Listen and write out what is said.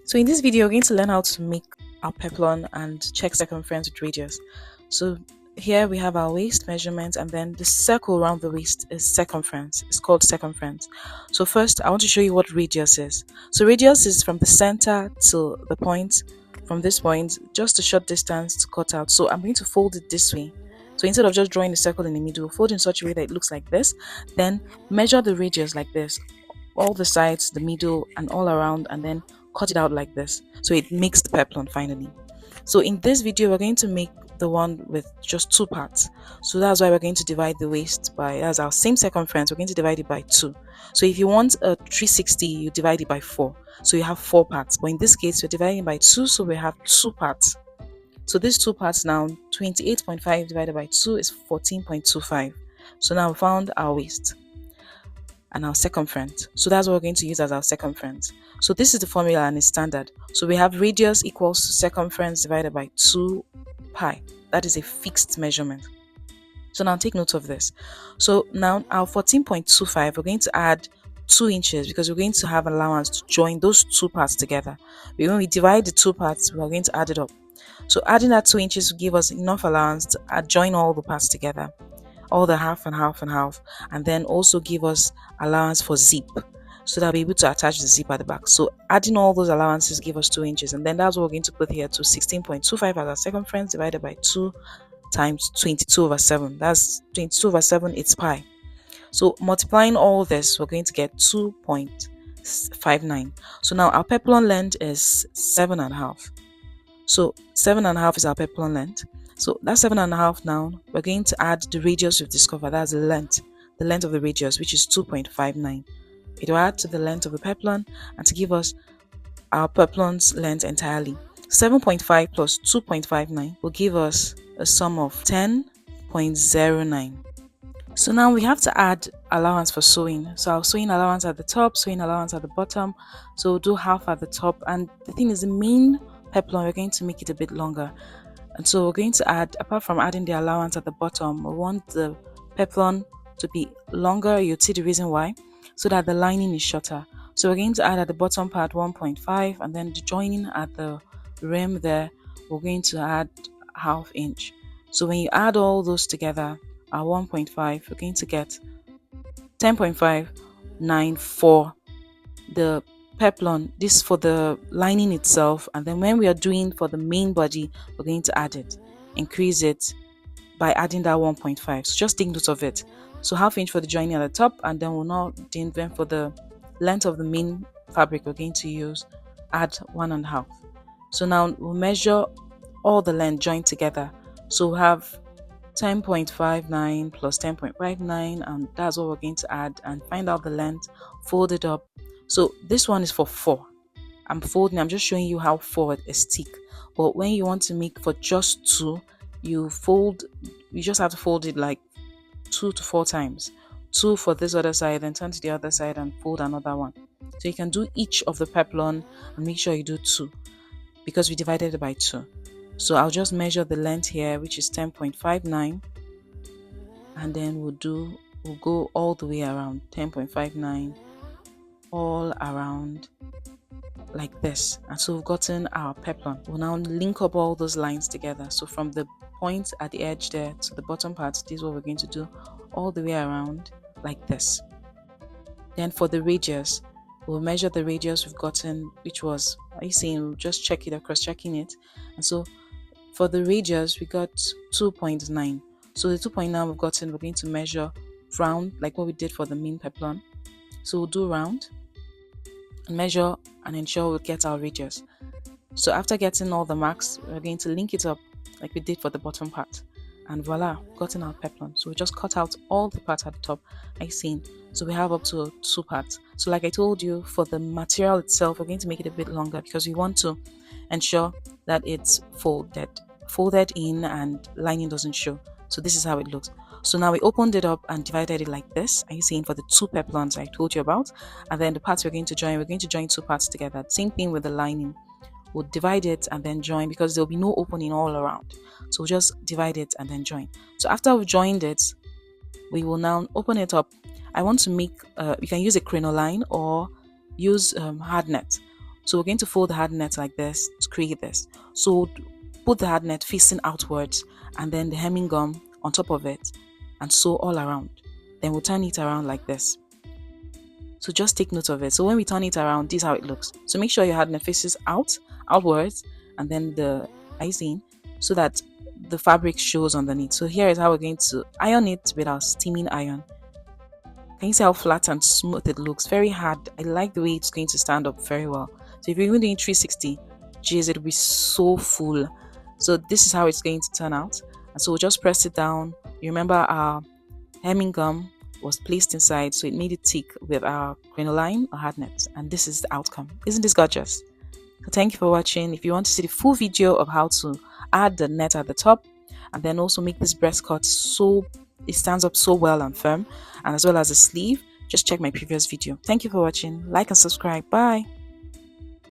So in this video, we're going to learn how to make our peplon and check circumference with radius. So here we have our waist measurement, and then the circle around the waist is circumference. It's called circumference. So first, I want to show you what radius is. So radius is from the center to the point, from this point, just a short distance to cut out. So I'm going to fold it this way. So instead of just drawing a circle in the middle, fold in such a way that it looks like this. Then measure the radius like this, all the sides, the middle, and all around, and then cut it out like this so it makes the peplon finally. So in this video, we're going to make the one with just two parts. So that's why we're going to divide the waist by, as our same circumference, we're going to divide it by 2. So if you want a 360, you divide it by 4. So you have 4 parts. But in this case, we're dividing by 2, so we have 2 parts. So these 2 parts now, 28.5 divided by 2 is 14.25. So now we found our waist and our circumference. So that's what we're going to use as our circumference. So this is the formula and it's standard. So we have radius equals to circumference divided by 2 pi. That is a fixed measurement. So now take note of this. So now our 14.25, we're going to add 2 inches because we're going to have allowance to join those 2 parts together. When we divide the 2 parts, we're going to add it up. So adding that 2 inches will give us enough allowance to join all the parts together, all the half and half and half, and then also give us allowance for zip, so that we'll be able to attach the zip at the back. So adding all those allowances give us 2 inches, and then that's what we're going to put here to 16.25 as our circumference divided by 2 times 22/7. That's 22/7, it's pi. So multiplying all this, we're going to get 2.59. So now our peplon length is 7.5. So 7.5 is our peplon length. So that's 7.5. Now we're going to add the radius we've discovered. That's the length of the radius, which is 2.59. It will add to the length of the peplon and to give us our peplon's length entirely. 7.5 plus 2.59 will give us a sum of 10.09. So now we have to add allowance for sewing. So our sewing allowance at the top, sewing allowance at the bottom. So we'll do half at the top. And the thing is, the main peplon, we're going to make it a bit longer. And so we're going to add, apart from adding the allowance at the bottom, we want the peplon to be longer. You'll see the reason why, so that the lining is shorter. So we're going to add at the bottom part 1.5, and then the joining at the rim there, we're going to add ½ inch. So when you add all those together, our 1.5, we're going to get 10.59 for the peplon, this for the lining itself, and then when we are doing for the main body, we're going to add it, increase it by adding that 1.5. So just take note of it. So ½ inch for the joining at the top, and then we'll now then for the length of the main fabric we're going to use, add 1.5. So now we'll measure all the length joined together. So we'll have 10.59 plus 10.59, and that's what we're going to add, and find out the length, fold it up. So this one is for 4. I'm just showing you how 4 is thick. But when you want to make for just 2, you just have to fold it like 2 to 4 times. 2 for this other side, then turn to the other side and fold another one. So you can do each of the peplon and make sure you do 2, because we divided it by 2. So I'll just measure the length here, which is 10.59, and then we'll go all the way around 10.59 all around like this. And so we've gotten our peplon. We'll now link up all those lines together. So from the point at the edge there to the bottom part, this is what we're going to do all the way around like this. Then for the radius, we'll measure the radius we've gotten, which was, are you seeing, we'll just check it, cross checking it. And so for the radius, we got 2.9. So the 2.9 we've gotten, we're going to measure round like what we did for the main peplon. So we'll do round and measure and ensure we get our radius. So after getting all the marks, we're going to link it up like we did for the bottom part, and voila, we've gotten our peplon. So we just cut out all the parts at the top, like seen. So we have up to 2 parts. So like I told you, for the material itself, we're going to make it a bit longer because we want to ensure that it's folded in and lining doesn't show. So this is how it looks. So now we opened it up and divided it like this. Are you seeing, for the 2 peplons I told you about? And then the parts we're going to join 2 parts together. Same thing with the lining. We'll divide it and then join, because there'll be no opening all around. So we'll just divide it and then join. So after we've joined it, we will now open it up. I want to make, you can use a crinoline or use hard net. So we're going to fold the hard net like this to create this. So put the hard net facing outwards and then the hemming gum on top of it and sew all around. Then we'll turn it around like this. So just take note of it. So when we turn it around, this is how it looks. So make sure your hard net faces outwards, and then the icing, so that the fabric shows underneath. So here is how we're going to iron it with our steaming iron. Can you see how flat and smooth it looks? Very hard. I like the way it's going to stand up very well. So if you're even doing 360, geez, it'll be so full. So this is how it's going to turn out. And so we'll just press it down. You remember our hemming gum was placed inside, so it made it thick with our crinoline or hard net. And this is the outcome. Isn't this gorgeous? So thank you for watching. If you want to see the full video of how to add the net at the top and then also make this breast cut so it stands up so well and firm, and as well as the sleeve, just check my previous video. Thank you for watching. Like and subscribe. Bye.